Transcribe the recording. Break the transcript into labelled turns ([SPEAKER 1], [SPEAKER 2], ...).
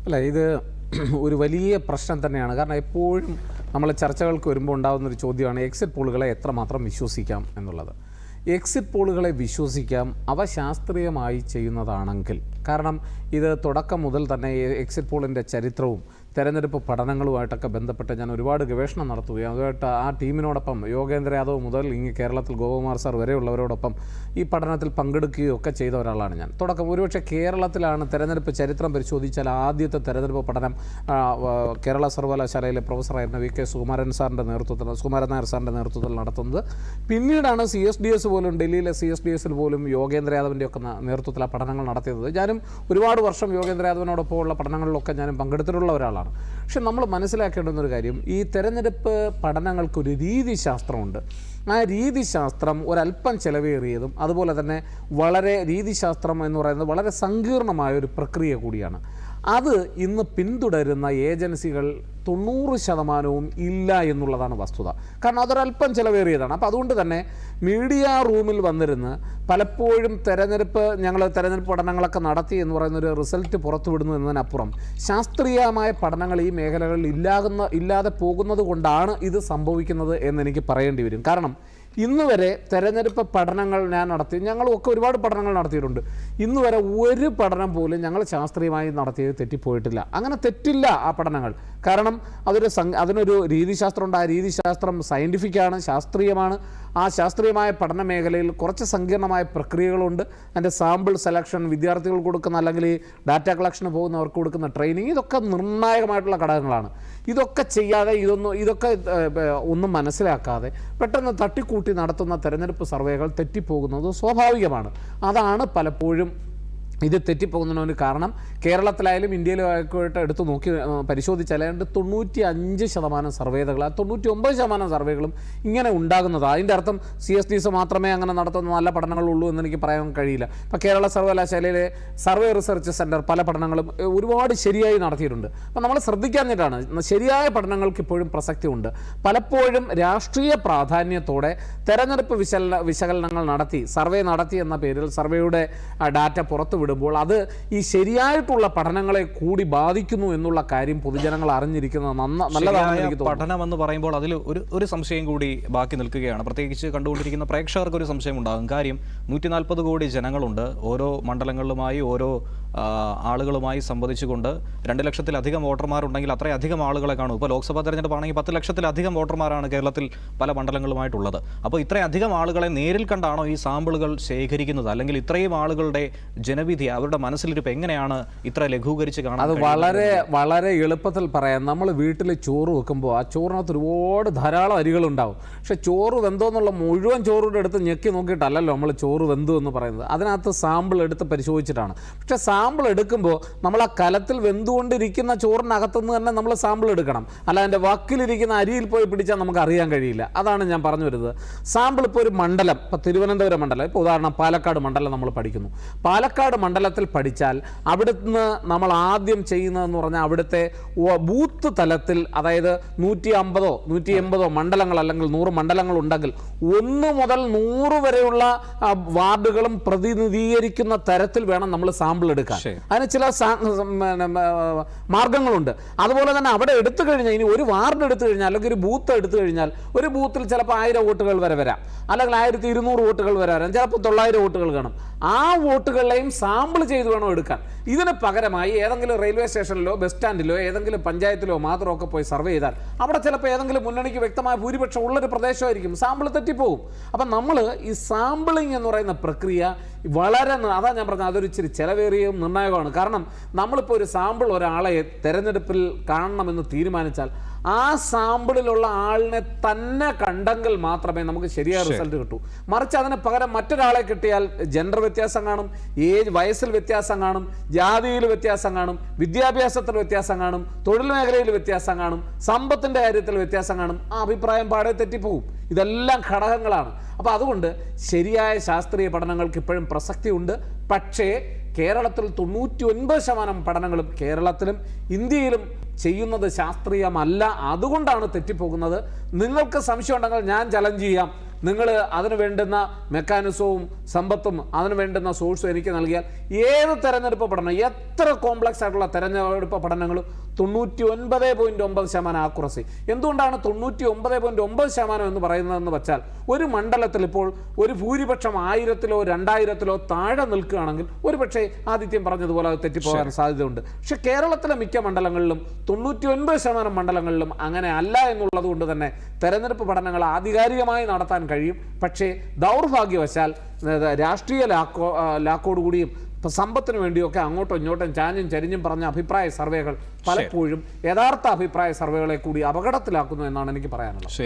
[SPEAKER 1] അല്ല, ഇത് ഒരു വലിയ പ്രശ്നം തന്നെയാണ്. കാരണം എപ്പോഴും നമ്മൾ ചർച്ചകൾക്ക് വരുമ്പോൾ ഉണ്ടാകുന്നൊരു ചോദ്യമാണ് എക്സിറ്റ് പോളുകളെ എത്രമാത്രം വിശ്വസിക്കാം എന്നുള്ളത്. എക്സിറ്റ് പോളുകളെ വിശ്വസിക്കാം, അവ ശാസ്ത്രീയമായി ചെയ്യുന്നതാണെങ്കിൽ. കാരണം ഇത് തുടക്കം മുതൽ തന്നെ എക്സിറ്റ് പോളിൻ്റെ ചരിത്രവും തെരഞ്ഞെടുപ്പ് പഠനങ്ങളുമായിട്ടൊക്കെ ബന്ധപ്പെട്ട് ഞാൻ ഒരുപാട് ഗവേഷണം നടത്തുകയും അതുമായിട്ട് ആ ടീമിനോടൊപ്പം യോഗേന്ദ്ര യാദവ് മുതൽ ഇങ്ങ് കേരളത്തിൽ ഗോപകുമാർ സാർ വരെയുള്ളവരോടൊപ്പം ഈ പഠനത്തിൽ പങ്കെടുക്കുകയും ഒക്കെ ചെയ്ത ഒരാളാണ് ഞാൻ. തുടക്കം ഒരുപക്ഷെ കേരളത്തിലാണ് തെരഞ്ഞെടുപ്പ് ചരിത്രം പരിശോധിച്ചാൽ ആദ്യത്തെ തെരഞ്ഞെടുപ്പ് പഠനം കേരള സർവകലാശാലയിലെ പ്രൊഫസറായിരുന്ന വി.കെ. സുകുമാരൻ നായർ സാറിൻ്റെ നേതൃത്വത്തിൽ നടത്തുന്നത്. പിന്നീടാണ് CSDS പോലും, ഡൽഹിയിലെ CSDSൽ പോലും യോഗേന്ദ്ര യാദവിൻ്റെ ഒക്കെ നേതൃത്വത്തിൽ ആ പഠനങ്ങൾ നടത്തിയത്. ഞാനും ഒരുപാട് വർഷം യോഗേന്ദ്ര യാദവിനോടൊപ്പമുള്ള പഠനങ്ങളിലൊക്കെ ഞാനും പങ്കെടുത്തിട്ടുള്ള ഒരാളാണ്. പക്ഷെ നമ്മൾ മനസ്സിലാക്കേണ്ടുന്നൊരു കാര്യം, ഈ തെരഞ്ഞെടുപ്പ് പഠനങ്ങൾക്കൊരു രീതിശാസ്ത്രമുണ്ട്. ആ രീതിശാസ്ത്രം ഒരല്പം ചിലവേറിയതും അതുപോലെ തന്നെ വളരെ രീതിശാസ്ത്രം എന്ന് പറയുന്നത് വളരെ സങ്കീർണമായ ഒരു പ്രക്രിയ കൂടിയാണ്. അത് ഇന്ന് പിന്തുടരുന്ന ഏജൻസികൾ 90% ഇല്ല എന്നുള്ളതാണ് വസ്തുത. കാരണം അതൊരല്പം ചിലവേറിയതാണ്. അപ്പോൾ അതുകൊണ്ട് തന്നെ മീഡിയ റൂമിൽ വന്നിരുന്ന് പലപ്പോഴും ഞങ്ങൾ തെരഞ്ഞെടുപ്പ് പഠനങ്ങളൊക്കെ നടത്തി എന്ന് പറയുന്നൊരു റിസൾട്ട് പുറത്തുവിടുന്നു എന്നതിനപ്പുറം ശാസ്ത്രീയമായ പഠനങ്ങൾ ഈ മേഖലകളിൽ ഇല്ലാതെ പോകുന്നത് കൊണ്ടാണ് ഇത് സംഭവിക്കുന്നത് എന്നെനിക്ക് പറയേണ്ടി വരും. കാരണം ഇന്ന് വരെ തെരഞ്ഞെടുപ്പ് പഠനങ്ങൾ ഞങ്ങളൊക്കെ ഒരുപാട് പഠനങ്ങൾ നടത്തിയിട്ടുണ്ട്. ഇന്ന് വരെ ഒരു പഠനം പോലും ഞങ്ങൾ ശാസ്ത്രീയമായി നടത്തിയത് തെറ്റിപ്പോയിട്ടില്ല. അങ്ങനെ തെറ്റില്ല ആ പഠനങ്ങൾ. കാരണം അതിനൊരു രീതിശാസ്ത്രമുണ്ട്. ആ രീതിശാസ്ത്രം സയൻറ്റിഫിക്കാണ്, ശാസ്ത്രീയമാണ്. ആ ശാസ്ത്രീയമായ പഠന മേഖലയിൽ കുറച്ച് സങ്കീർണമായ പ്രക്രിയകളുണ്ട്. അതിൻ്റെ സാമ്പിൾ സെലക്ഷൻ, വിദ്യാർത്ഥികൾ കൊടുക്കുന്ന അല്ലെങ്കിൽ ഈ ഡാറ്റ കളക്ഷന് പോകുന്നവർക്ക് കൊടുക്കുന്ന ട്രെയിനിങ്, ഇതൊക്കെ നിർണായകമായിട്ടുള്ള ഘടകങ്ങളാണ്. ഇതൊക്കെ ചെയ്യാതെ ഇതൊക്കെ ഒന്നും മനസ്സിലാക്കാതെ പെട്ടെന്ന് തട്ടിക്കൂട്ടി നടത്തുന്ന തെരഞ്ഞെടുപ്പ് സർവേകൾ തെറ്റിപ്പോകുന്നത് സ്വാഭാവികമാണ്. അതാണ് പലപ്പോഴും ഇത് തെറ്റിപ്പോകുന്നതിന് കാരണം. കേരളത്തിലായാലും ഇന്ത്യയിലും ആയിട്ട് എടുത്ത് നോക്കി പരിശോധിച്ചാൽ 95% സർവേകൾ, 99% സർവേകളും ഇങ്ങനെ ഉണ്ടാകുന്നതാണ്. അതിൻ്റെ അർത്ഥം CSDS മാത്രമേ അങ്ങനെ നടത്തുന്ന നല്ല പഠനങ്ങളുള്ളൂ എന്നെനിക്ക് പറയാൻ കഴിയില്ല. ഇപ്പോൾ കേരള സർവകലാശാലയിലെ സർവേ റിസർച്ച് സെൻറ്റർ പല പഠനങ്ങളും ഒരുപാട് ശരിയായി നടത്തിയിട്ടുണ്ട്. അപ്പോൾ നമ്മൾ ശ്രദ്ധിക്കാഞ്ഞിട്ടാണ്. ശരിയായ പഠനങ്ങൾക്ക് ഇപ്പോഴും പ്രസക്തിയുണ്ട്. പലപ്പോഴും രാഷ്ട്രീയ പ്രാധാന്യത്തോടെ തെരഞ്ഞെടുപ്പ് വിശകലനങ്ങൾ സർവേ നടത്തി എന്ന പേരിൽ സർവേയുടെ ഡാറ്റ പുറത്തുവിടും അത് ഈ ശരിയായിട്ടുള്ള പഠനങ്ങളെ കൂടി ബാധിക്കുന്നു എന്നുള്ള കാര്യം പൊതുജനങ്ങൾ അറിഞ്ഞിരിക്കുന്നത് നല്ലതാണ്.
[SPEAKER 2] പഠനം എന്ന് പറയുമ്പോൾ അതിൽ ഒരു സംശയം കൂടി ബാക്കി നിൽക്കുകയാണ്. പ്രത്യേകിച്ച് കണ്ടുകൊണ്ടിരിക്കുന്ന പ്രേക്ഷകർക്ക് ഒരു സംശയം ഉണ്ടാകും. കാര്യം 140 കോടി ജനങ്ങളുണ്ട്. ഓരോ മണ്ഡലങ്ങളുമായി ഓരോ ആളുകളുമായി സംവദിച്ചുകൊണ്ട് 2 ലക്ഷത്തിലധികം വോട്ടർമാരുണ്ടെങ്കിൽ അത്രയധികം ആളുകളെ കാണും. ഇപ്പോൾ ലോക്സഭാ തെരഞ്ഞെടുപ്പാണെങ്കിൽ 10 ലക്ഷത്തിലധികം വോട്ടർമാരാണ് കേരളത്തിൽ പല മണ്ഡലങ്ങളുമായിട്ടുള്ളത്. അപ്പോൾ ഇത്രയധികം ആളുകളെ നേരിൽ കണ്ടാണോ ഈ സാമ്പിളുകൾ ശേഖരിക്കുന്നത്? അല്ലെങ്കിൽ ഇത്രയും ആളുകളുടെ ജനവിധി, അവരുടെ മനസ്സിലിരിപ്പ് എങ്ങനെയാണ് ഇത്ര ലഘൂകരിച്ച് കാണാൻ?
[SPEAKER 1] അത് വളരെ വളരെ എളുപ്പത്തിൽ പറയാം. നമ്മൾ വീട്ടിൽ ചോറ് വെക്കുമ്പോൾ ആ ചോറിനകത്ത് ധാരാളം അരികളുണ്ടാവും. പക്ഷെ ചോറ് വെന്തോന്നുള്ള മുഴുവൻ ചോറിൻ്റെ അടുത്ത് ഞെക്കി നോക്കിയിട്ടല്ലല്ലോ നമ്മൾ ചോറ് വെന്തു എന്ന് പറയുന്നത്. അതിനകത്ത് സാമ്പിൾ എടുത്ത് പരിശോധിച്ചിട്ടാണ്. പക്ഷെ സാമ്പിൾ എടുക്കുമ്പോൾ നമ്മൾ ആ കലത്തിൽ വെന്തുകൊണ്ടിരിക്കുന്ന ചോറിനകത്തുനിന്ന് തന്നെ നമ്മൾ സാമ്പിൾ എടുക്കണം. അല്ല അതിൻ്റെ വക്കിലിരിക്കുന്ന അരിയിൽ പോയി പിടിച്ചാൽ നമുക്ക് അറിയാൻ കഴിയില്ല. അതാണ് ഞാൻ പറഞ്ഞു വരുന്നത്. സാമ്പിൾ ഇപ്പോൾ ഒരു മണ്ഡലം, ഇപ്പോൾ തിരുവനന്തപുരം മണ്ഡലം, ഇപ്പോൾ ഉദാഹരണം പാലക്കാട് മണ്ഡലം നമ്മൾ പഠിക്കുന്നു. പാലക്കാട് മണ്ഡലത്തിൽ പഠിച്ചാൽ അവിടുന്ന് നമ്മൾ ആദ്യം ചെയ്യുന്നതെന്ന് പറഞ്ഞാൽ അവിടുത്തെ ബൂത്ത് തലത്തിൽ, അതായത് 150 180 മണ്ഡലങ്ങൾ അല്ലെങ്കിൽ 100 മണ്ഡലങ്ങൾ ഉണ്ടെങ്കിൽ 1 മുതൽ 100 വരെയുള്ള വാർഡുകളും പ്രതിനിധീകരിക്കുന്ന തരത്തിൽ വേണം നമ്മൾ സാമ്പിൾ എടുക്കാൻ. അതിന് ചില മാർഗങ്ങളുണ്ട്. അതുപോലെ തന്നെ അവിടെ എടുത്തു കഴിഞ്ഞാൽ, ഇനി ഒരു വാർഡ് എടുത്തു കഴിഞ്ഞാൽ അല്ലെങ്കിൽ ഒരു ബൂത്ത് എടുത്തു കഴിഞ്ഞാൽ ഒരു ബൂത്തിൽ ചിലപ്പോൾ 1000 വോട്ടുകൾ വരെ വരാം, അല്ലെങ്കിൽ 1200 വോട്ടുകൾ വരെ വരാം, ചിലപ്പോൾ 900 വോട്ടുകൾ കാണും. ആ വോട്ടുകളെയും സാമ്പിൾ ചെയ്ത് വേണം എടുക്കാൻ. ഇതിന് പകരമായി ഏതെങ്കിലും റെയിൽവേ സ്റ്റേഷനിലോ ബസ് സ്റ്റാൻഡിലോ ഏതെങ്കിലും പഞ്ചായത്തിലോ മാത്രമൊക്കെ പോയി സർവേ ചെയ്താൽ അവിടെ ചിലപ്പോൾ ഏതെങ്കിലും മുന്നണിക്ക് വ്യക്തമായ ഭൂരിപക്ഷം ഉള്ളൊരു പ്രദേശമായിരിക്കും, സാമ്പിൾ തെറ്റിപ്പോവും. അപ്പം നമ്മൾ ഈ സാമ്പിളിംഗ് എന്ന് പറയുന്ന പ്രക്രിയ അതാ ഞാൻ പറഞ്ഞത്, അതൊരു ഇച്ചിരി ചിലവേറിയും നിർണായകമാണ്. കാരണം നമ്മളിപ്പോൾ ഒരു സാമ്പിൾ ഒരാളെ തെരഞ്ഞെടുപ്പിൽ കാണണമെന്ന് തീരുമാനിച്ചാൽ ആ സാമ്പിളിലുള്ള ആളിനെ തന്നെ കണ്ടെങ്കിൽ മാത്രമേ നമുക്ക് ശരിയായ റിസൾട്ട് കിട്ടൂ. മറിച്ച് അതിന് പകരം മറ്റൊരാളെ കിട്ടിയാൽ ജെൻഡർ വ്യത്യാസം കാണും, വയസ്സിൽ വ്യത്യാസം കാണും, ജാതിയിൽ വ്യത്യാസം കാണും, വിദ്യാഭ്യാസത്തിൽ വ്യത്യാസം കാണും, തൊഴിൽ മേഖലയിൽ വ്യത്യാസം കാണും, സമ്പത്തിൻ്റെ കാര്യത്തിൽ വ്യത്യാസം കാണും. ആ അഭിപ്രായം പാടെ തെറ്റിപ്പോവും. ഇതെല്ലാം ഘടകങ്ങളാണ്. അപ്പോൾ അതുകൊണ്ട് ശരിയായ ശാസ്ത്രീയ പഠനങ്ങൾക്ക് ഇപ്പോഴും പ്രസക്തിയുണ്ട്. പക്ഷേ കേരളത്തിൽ 99% പഠനങ്ങളും കേരളത്തിലും ഇന്ത്യയിലും ചെയ്യുന്നത് ശാസ്ത്രീയമല്ല. അതുകൊണ്ടാണ് തെറ്റിപ്പോകുന്നത്. നിങ്ങൾക്ക് സംശയം ഉണ്ടെങ്കിൽ ഞാൻ ചലഞ്ച് ചെയ്യാം. നിങ്ങൾ അതിന് വേണ്ടുന്ന മെക്കാനിസവും സമ്പത്തും അതിന് വേണ്ടുന്ന സോഴ്സും എനിക്ക് നൽകിയാൽ ഏത് തെരഞ്ഞെടുപ്പ് പഠനം, എത്ര കോംപ്ലക്സ് ആയിട്ടുള്ള തെരഞ്ഞെടുപ്പ് പഠനങ്ങളും 99.9% ആക്കുറസി. എന്തുകൊണ്ടാണ് 99.9% എന്ന് പറയുന്നതെന്ന് വെച്ചാൽ ഒരു മണ്ഡലത്തിൽ ഇപ്പോൾ ഒരു ഭൂരിപക്ഷം 1000-ലോ 2000-ലോ താഴെ നിൽക്കുകയാണെങ്കിൽ ഒരു പക്ഷേ ആദിത്യം പറഞ്ഞതുപോലെ അത് തെറ്റിപ്പോകാൻ സാധ്യതയുണ്ട്. പക്ഷെ കേരളത്തിലെ മിക്ക മണ്ഡലങ്ങളിലും 99% മണ്ഡലങ്ങളിലും അങ്ങനെ അല്ല എന്നുള്ളത് കൊണ്ട് തന്നെ തെരഞ്ഞെടുപ്പ് പഠനങ്ങൾ ആധികാരികമായി നടത്താൻ കഴിയും. പക്ഷേ ദൗർഭാഗ്യവശാൽ രാഷ്ട്രീയ ലാക്കോടുകൂടിയും സമ്പത്തിന് വേണ്ടിയൊക്കെ അങ്ങോട്ടും ഇങ്ങോട്ടും ചാഞ്ഞും ചരിഞ്ഞും പറഞ്ഞ അഭിപ്രായ സർവേകൾ പലപ്പോഴും യഥാർത്ഥ അഭിപ്രായ സർവേകളെ കൂടി അപകടത്തിലാക്കുന്നു എന്നാണ് എനിക്ക് പറയാനുള്ളത്.